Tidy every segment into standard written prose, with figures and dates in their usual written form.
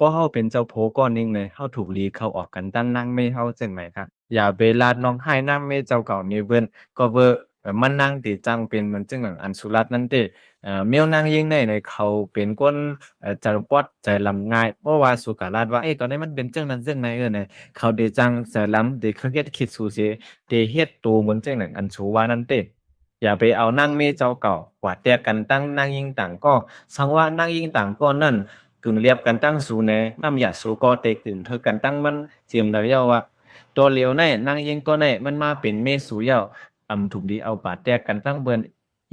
ราะเฮาเป็นเจ้าโผก่อนหนึ่งเลยเฮาถูกหลีกเข้าออกกันตั้งนั่งไม่เฮาจังไหนครับอย่าไปลาดน้องไห้น้ำไม่เจ้าเก่านี่เบิ่นก็เว่อมันนั่งติจังเป็นมันจึงหนังอันสุรัตน์นั่นเด้เมียวนั่งยิงได้ในเขาเป็นคนใจปอดใจลำง่ายเพราะว่าสุกาลาดว่าเอ้ยตอนนี้มันเป็นจังนั้นจังไหนเนี่ยเขาได้จังใจลำได้เขาเฮ็ดคิดสู่เสิได้เฮ็ดตัวเหมือนจังหนังอันสูว่านั่นเด้อย่าไปเอานั่งเมเจ้าเก่ากว่าแต่กันตั้งนั่งยิงต่างก็สังว่านั่งยิงต่างก็นั่น Cường liệp cần tăng số này năm giả số co tệ tưởng thôi cần tăngมันเจียมได้ยาวว่าตัวเหลียวในนั่งยิงก็ในมันมาเป็นเมสูยาวถูกดีเอาบาดแตกกันตั้งเบิ่น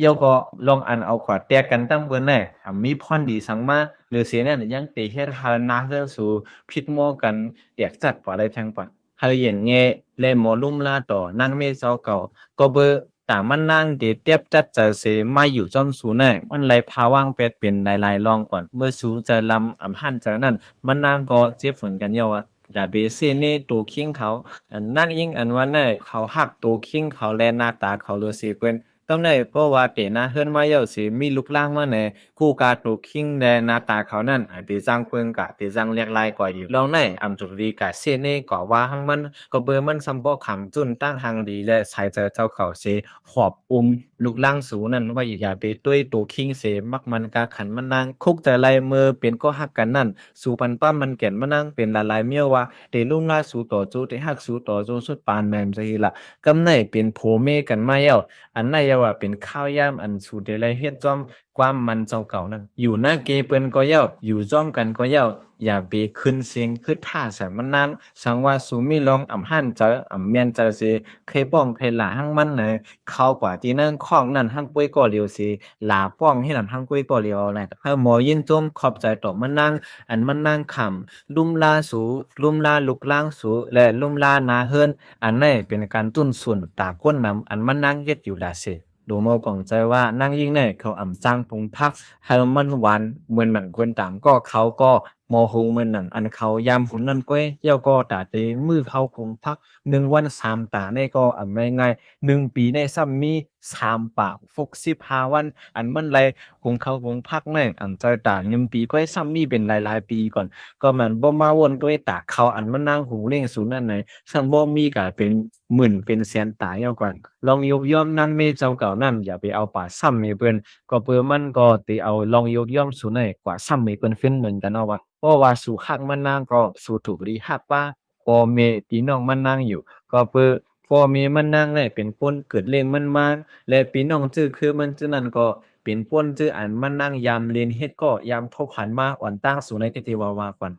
เยาก็ลองอันเอาขวาแตกกันตั้งเบิ่นได้มีพรดีสังมาหรือเสียเนี่ยยังเตะเฮ็ดหานาเรื่องสู่ผิดหม้อกันแตกจัดกว่าได้แทงปะเฮาเห็นแง่และหมอลุ่มลาต่อนั่งเมเจ้าเก่าก็เบอแต่มันนั่งเดียเตียบจัดจะเสมาอยู่จอมสูน่ะมันไหลพาว่างเป็ดเป็นหลายๆรองก่อนเมื่อสูจะลำหันจากนั้นมันนั่งก็เจ็บฝนกันเยาว่าอย่าเบเซนี่ตัวคิงเขาอันนั่งยิ่งอันวันน่ะเขาหักตัวคิงเขาแลหน้าตาเขาเลือสีเป็นต้องได้เพราะว่าเตน่าเฮือนมาเยาสิมีลูกล่างมาในคู่กาตัวคิงแลหน้าตาเขานั่นอาจจะจังเพิ่งกะจะจังเรียกลายกว่าอยู่ลองในจุดดีกะเซนี่ก็ว่าหังมันก็เบอร์มันซัมบ่ขำจุนตั้งทางดีและใช้เจอเจ้าเขาเสหอบลูกล่างสูนั่นว่าอย่าไปด้วยตัวคิงเสมักมันกาขันมันนางคุกแต่ลายมือเป็นก็หักกันนั่นสู่ปันป้ามันแก่นมันนั่งเป็นละลายเมียวว่าเตลุ่มล่าสู่ต่อจูเตหักสู่ต่อจูสุดปานแมมซะทีละกำไหนเป็นโผเมกันมาเย้าอันไหนเย้าว่าเป็นข้าวย่ำอันสู่เดลัยเฮ็ดจอมความมันเจ้าเก่านั่นอยู่หน้าเกเปิ้นก็เย้าอยู่จ้อมกันก็เย้าอย่าไปขึ้นเสียงขึ้นท่าใส่มันนั้นสังว่าสูมีลองหั่นเจอเมียนเจอสิเคยป้องเคยหลาหั่งมันไหนเข้ากว่าที่นั่นข้องนั่นหั่งปุ้ยก็เลียวสิหลาป้องให้นั่นหั่งปุ้ยก็เลียวอะไรเฮาหมอยินจมขอบใจต่อมันนั่งอันมันนั่งขำลุ่มลาสูลุ่มลาลุกล่างสูและลุ่มลานาเฮิรนอันนี้เป็นการตุ้นส่วนตาก้นนำอันมันนั่งเฮ็ดอยู่ลาเสดูโมกองใจว่านั่งยิ่งเนี่ยเขาจ้างพงพักให้มันหวานเหมือนเหมือนคนตามก็เขาก็โมโหเหมือนนั่นอันเขายามหุ่นนั่นก้อยเจ้าก็ตาเตมือเขาคงพัก1 วัน3 ตาเนี่ยก็ไม่ง่าย1 ปีเนี่ยซ้ำมี3 ปาก65 วันอันมันไรคงเขาคงพักเนี่ยอันใจตา1 ปีก็ซ้ำมีเป็นหลายๆปีก่อนก็มันบ่มาวนด้วยตาเขาอันมันนั่งหูเล่งสูนนั่นไหนซ้ำบ่มีก็เป็นหมื่นเป็นแสนตาเอาก่อนลองยกย่อมนั่นเมเจ้าเก่านั่นอย่าไปเอาป่าซ้ำให้เพิ่นก็เปิ้นมันก็ติเอาลองยกย่อมสูน้อยกว่าซ้ำให้เพิ่นฟินเหมือนกันเนาะว่าเพราะว่าสู่คักมันนางก็สู่ถูกดีฮักว่าพ่อแม่พี่น้องมันนั่งอยู่ก็เปิ้นพ่อแม่มันนั่งได้เป็นคนเกิดเรื่องมันมาและพี่น้องจื้อคือมันจื้อนั้นก็เป็นคนจื้ออันมันนั่งยามเรียนเฮ็ดก็ยามทบหันมาอ่อนตั้งสู่ในที่ว่าก่อน